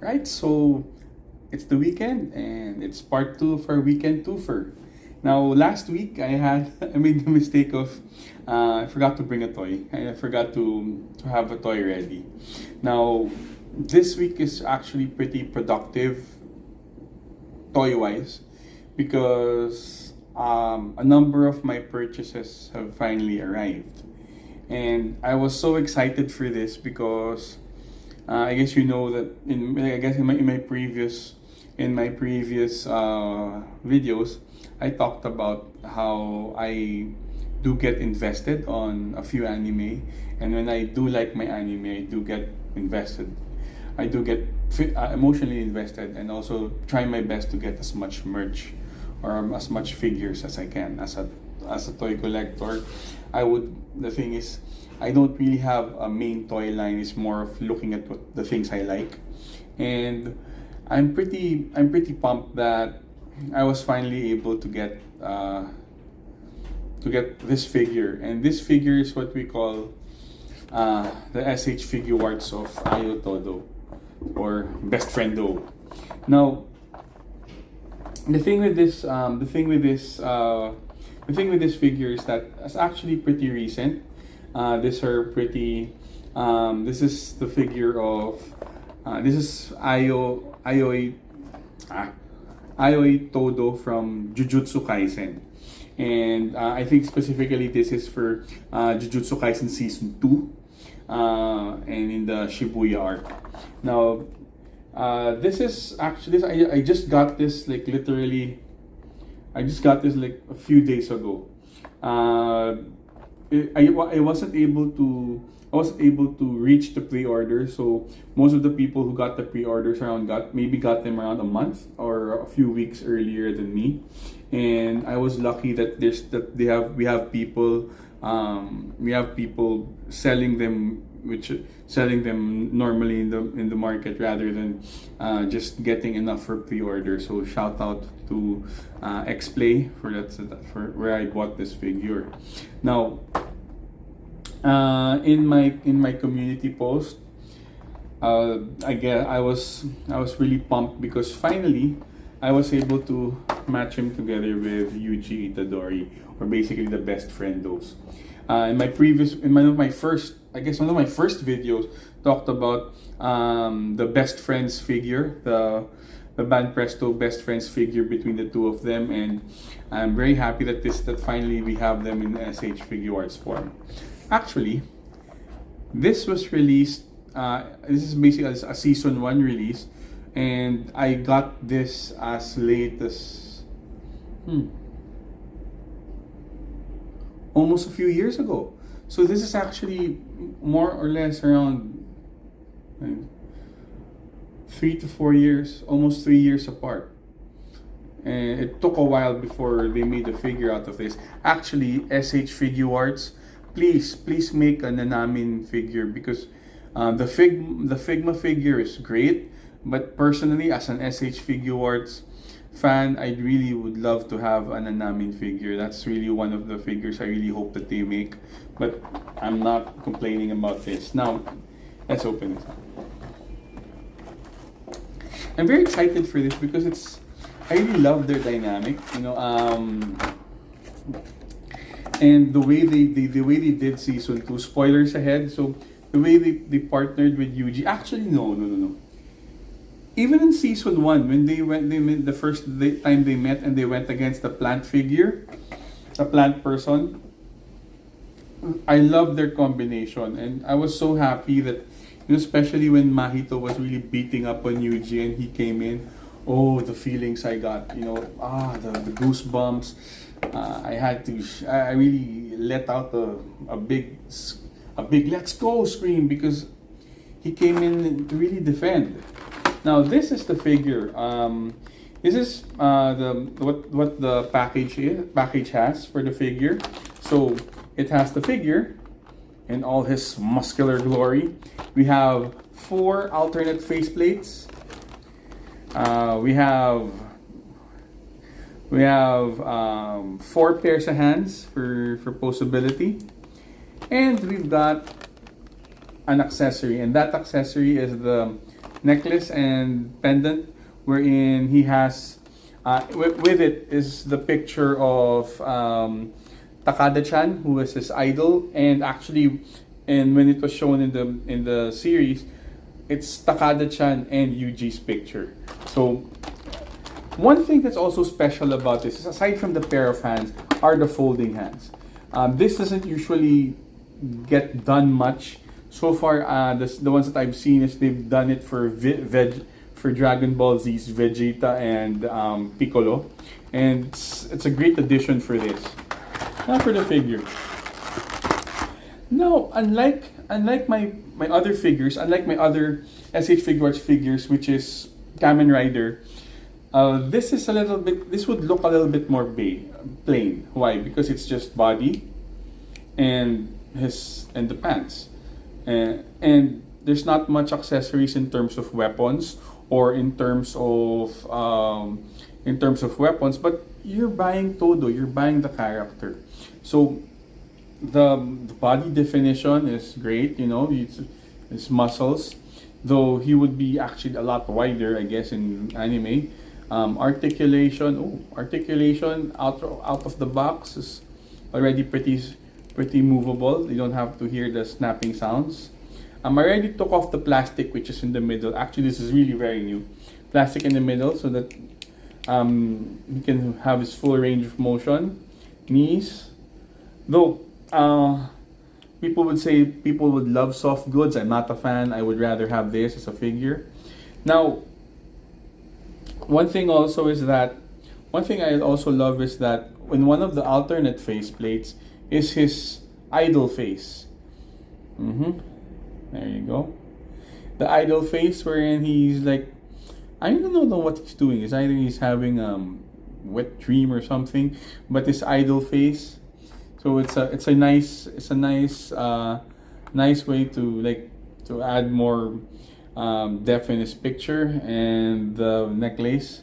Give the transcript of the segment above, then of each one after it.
Right, so it's the weekend and it's part two for weekend twofer. Now, last week I made the mistake of I forgot to bring a toy. I forgot to have a toy ready. Now, this week is actually pretty productive toy wise because a number of my purchases have finally arrived. And I was so excited for this because I guess you know that in my previous videos, I talked about how I do get invested on a few anime, and when I do like my anime, I do get invested. I do get emotionally invested, and also try my best to get as much merch or as much figures as I can as a toy collector. The thing is, I don't really have a main toy line. It's more of looking at what the things I like, and I'm pretty pumped that I was finally able to get this figure, and this figure is what we call the SH Figuarts of Aoi Todo, or Best Friendo. Now, the thing with this, the thing with this figure is that it's actually pretty recent. These are pretty. This is the figure of. This is Aoi Todo from Jujutsu Kaisen. And I think specifically this is for Jujutsu Kaisen Season 2 and in the Shibuya arc. Now, this is actually, I just got this like literally, I just got this like a few days ago. I wasn't able to reach the pre-order, so most of the people who got the pre-orders got them around a month or a few weeks earlier than me, and I was lucky that we have people selling them, normally in the market rather than just getting enough for pre-order. So shout out to Xplay for where I bought this figure. Now, in my community post, I was really pumped because finally I was able to match him together with Yuji Itadori, or basically the best friendos. One of my first videos talked about the best friends figure, the Band Presto best friends figure between the two of them, and I'm very happy that finally we have them in SH Figuarts form. Actually, this was released. This is basically a season 1 release, and I got this as late as almost a few years ago. So this is actually more or less around 3 to 4 years, almost 3 years apart. And it took a while before they made a figure out of this. Actually, SH Figuarts, please make a Nanamin figure, because the Figma figure is great, but personally, as an SH Figuarts fan, I really would love to have an Nanamin figure. That's really one of the figures I really hope that they make, but I'm not complaining about this. Now, let's open this up. I'm very excited for this because I really love their dynamic, and the way they did season 2. Spoilers ahead. So the way they partnered with Yuji. Actually, no. Even in season 1, when they met the first time they met and they went against the plant figure, the plant person, I love their combination, and I was so happy that, especially when Mahito was really beating up on Yuji and he came in. Oh, the feelings I got, the goosebumps. I really let out a big let's go scream because he came in to really defend. Now, this is the figure. This is what the package has for the figure. So it has the figure in all his muscular glory. We have 4 alternate faceplates. We have 4 pairs of hands for posability, and we've got an accessory, and that accessory is the necklace and pendant, wherein he has with it is the picture of Takada-chan, who is his idol, and actually, and when it was shown in the series, it's Takada-chan and Yuji's picture. So one thing that's also special about this is, aside from the pair of hands, are the folding hands. This doesn't usually get done much. So far, the ones that I've seen is they've done it for for Dragon Ball Z's Vegeta and Piccolo, and it's a great addition for this. Now for the figure. Now, unlike my other figures, unlike my other SH Figuarts figures, which is Kamen Rider, this is a little bit. This would look a little bit more plain. Why? Because it's just body, and the pants, and there's not much accessories in terms of weapons or in terms of weapons. But you're buying Todo. You're buying the character, so the body definition is great. You know, it's muscles, though he would be actually a lot wider, I guess, in anime. Articulation out of the box is already pretty movable. You don't have to hear the snapping sounds. I already took off the plastic which is in the middle. Actually, this is really very new. Plastic in the middle so that he can have his full range of motion. Knees. Though, people would say people would love soft goods. I'm not a fan. I would rather have this as a figure. Now, one thing I also love is that when one of the alternate faceplates is his idol face. There you go. The idol face wherein he's like, I don't know what he's doing. It's either he's having wet dream or something, but his idol face. So it's a nice way to add more depth in his picture, and the necklace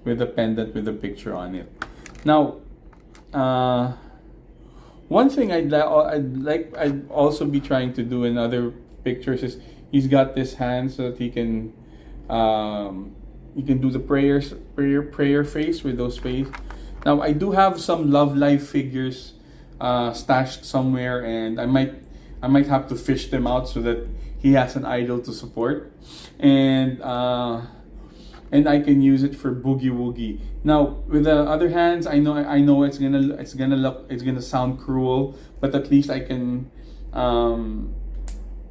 with the pendant with the picture on it. Now, one thing I'd also be trying to do in other pictures is he's got this hand so that he can do the prayer face with those face. Now I do have some Love Life figures stashed somewhere, and I might have to fish them out so that he has an idol to support, and I can use it for Boogie Woogie. Now with the other hands, I know it's gonna sound cruel, but at least I can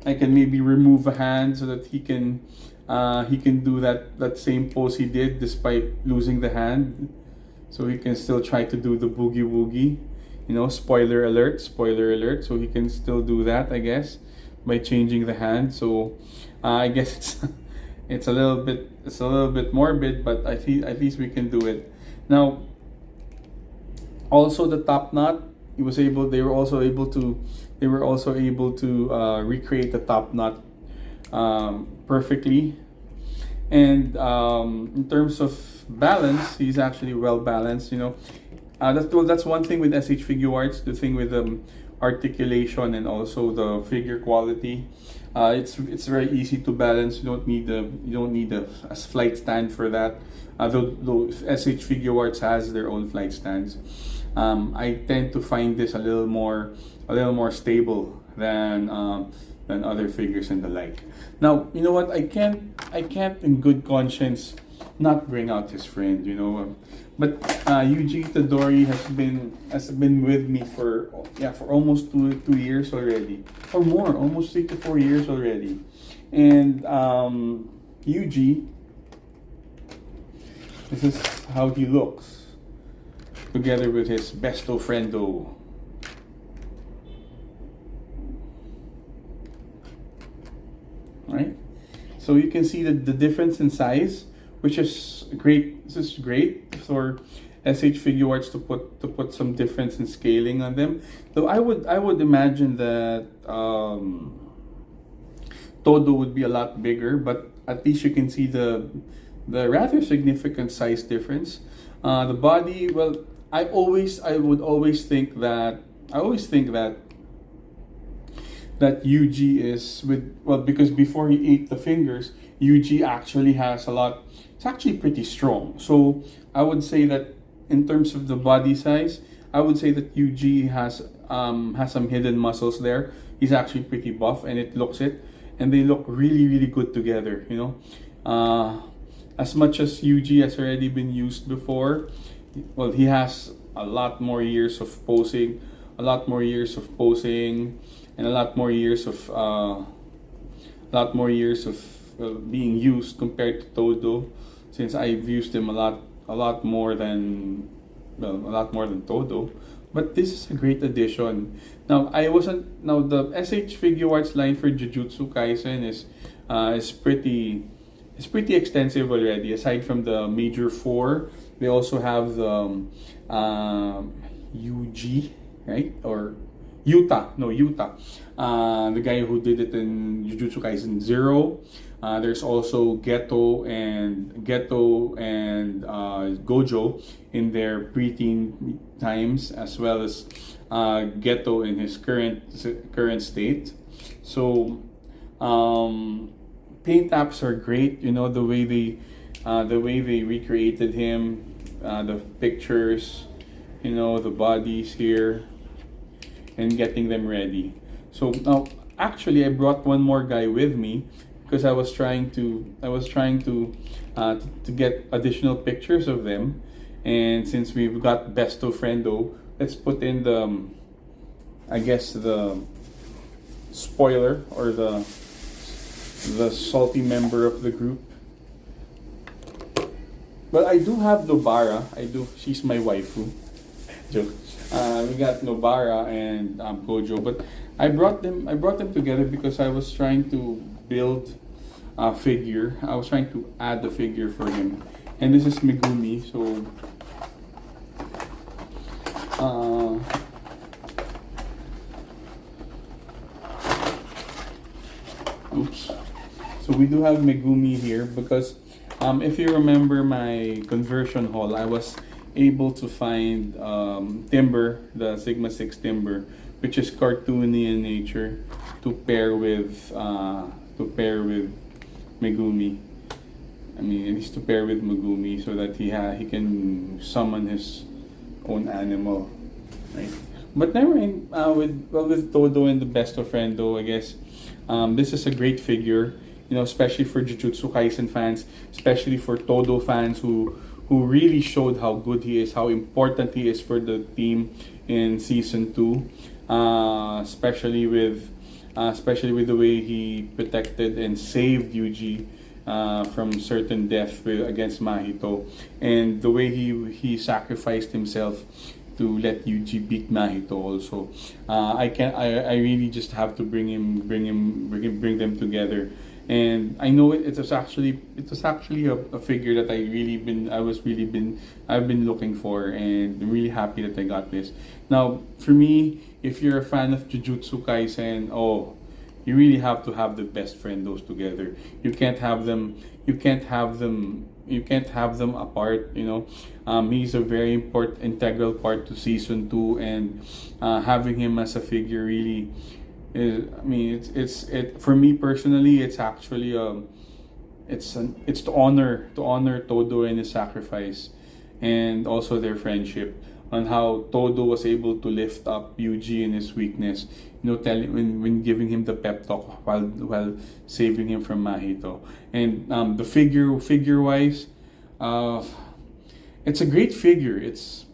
maybe remove a hand so that he can do that same pose he did despite losing the hand, so he can still try to do the Boogie Woogie. You know, spoiler alert. So he can still do that, I guess, by changing the hand. So I guess it's a little bit morbid, but at least we can do it. Now, also the top knot, they were also able to recreate the top knot perfectly. And in terms of balance, he's actually well balanced. You know, that's one thing with SH Figuarts. The thing with articulation and also the figure quality. It's very easy to balance. You don't need a flight stand for that. Though SH Figuarts has their own flight stands. I tend to find this a little more stable than other figures and the like. Now, you know what? I can't in good conscience not bring out his friend. You know, but Yuji Itadori has been with me for almost two years already, or more, almost 3 to 4 years already. And Yuji, this is how he looks together with his Besto Friendo. Right, so you can see the difference in size, which is great. This is great for SH Figuarts to put some difference in scaling on them. Though I would imagine that Todo would be a lot bigger, but at least you can see the rather significant size difference. The body, well, I would always think that Yuji is because before he ate the fingers, Yuji actually has a lot. It's actually pretty strong. So I would say that in terms of the body size, I would say that Yuji has some hidden muscles there. He's actually pretty buff, and it looks it, and they look really really good together. As much as Yuji has already been used before, well, he has a lot more years of posing, and a lot more years of being used compared to Todo, since I've used him a lot more than Todo. But this is a great addition. Now the SH Figuarts line for Jujutsu Kaisen is pretty extensive already. Aside from the major four, they also have the Yuji, right? Or Yuta. The guy who did it in Jujutsu Kaisen 0. There's also Geto and Gojo in their preteen times, as well as Geto in his current state. So paint apps are great. The way they recreated him, the pictures, the bodies here, and getting them ready. So now, actually, I brought one more guy with me because I was trying to get additional pictures of them. And since we've got Besto Friendo, let's put in the spoiler, or the salty member of the group. But I do have Nobara. She's my waifu. Joke. We got Nobara and Gojo, but I brought them together because I was trying to build a figure. I was trying to add a figure for him, and this is Megumi. So oops. So we do have Megumi here because if you remember my conversion haul, I was able to find Timber, the Sigma 6 Timber, which is cartoony in nature, to pair with Megumi. I mean, at least to pair with Megumi, so that he can summon his own animal, right? But never mind. With Todo and the Besto Friendo, I guess this is a great figure. Especially for Jujutsu Kaisen fans, especially for Todo fans who really showed how good he is, how important he is for the team in season 2, especially with the way he protected and saved Yuji from certain death against Mahito, and the way he sacrificed himself to let Yuji beat Mahito also. I really just have to bring them together. And I know it was actually a figure that I've been looking for, and I'm really happy that I got this. Now, for me, if you're a fan of Jujutsu Kaisen, you really have to have the best friendos together. You can't have them apart. He's a very integral part to season 2, and having him as a figure really for me personally, it's actually it's to honor Todo and his sacrifice, and also their friendship, on how Todo was able to lift up Yuji in his weakness, when giving him the pep talk while saving him from Mahito. And the figure wise, it's a great figure. It's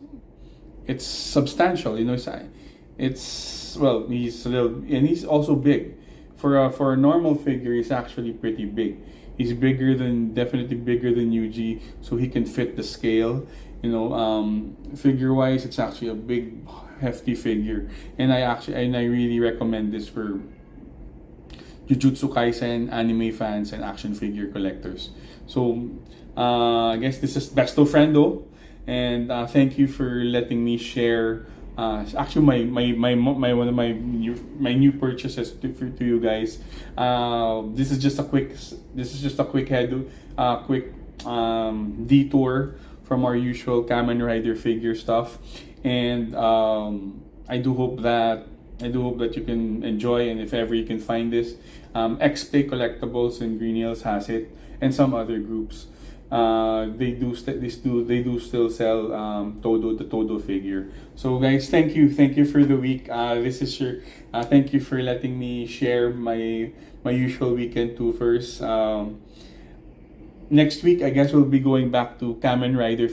substantial, he's also big. For a normal figure, he's actually pretty big. He's definitely bigger than Yuji, so he can fit the scale. Figure wise, it's actually a big, hefty figure, and I really recommend this for Jujutsu Kaisen anime fans and action figure collectors. So I guess this is Besto Friendo, and thank you for letting me share. Actually, my one of my new purchases to you guys. This is just a quick detour from our usual Kamen Rider figure stuff, and I do hope that you can enjoy, and if ever you can find this, XP Collectibles and Green Hills has it, and some other groups. They do still sell the Todo figure. So guys, thank you for the week. This is your thank you for letting me share my usual weekend two first. Next week, I guess we'll be going back to Kamen Rider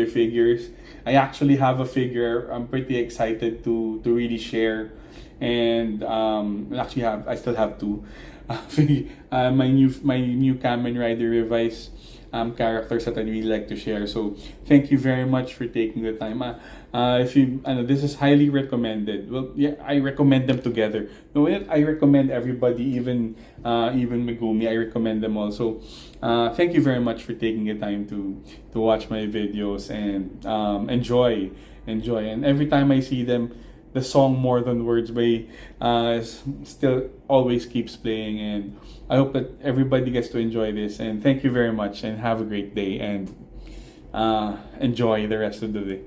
figures. I actually have a figure I'm pretty excited to really share, and I still have two. My new Kamen Rider revised characters that I'd really like to share. So thank you very much for taking the time. If you, this is highly recommended. Well, yeah, I recommend them together. No, I recommend everybody, even Megumi. I recommend them also. Thank you very much for taking the time to watch my videos and enjoy. And every time I see them, the song "More Than Words" by still always keeps playing, and I hope that everybody gets to enjoy this. And thank you very much, and have a great day, and enjoy the rest of the day.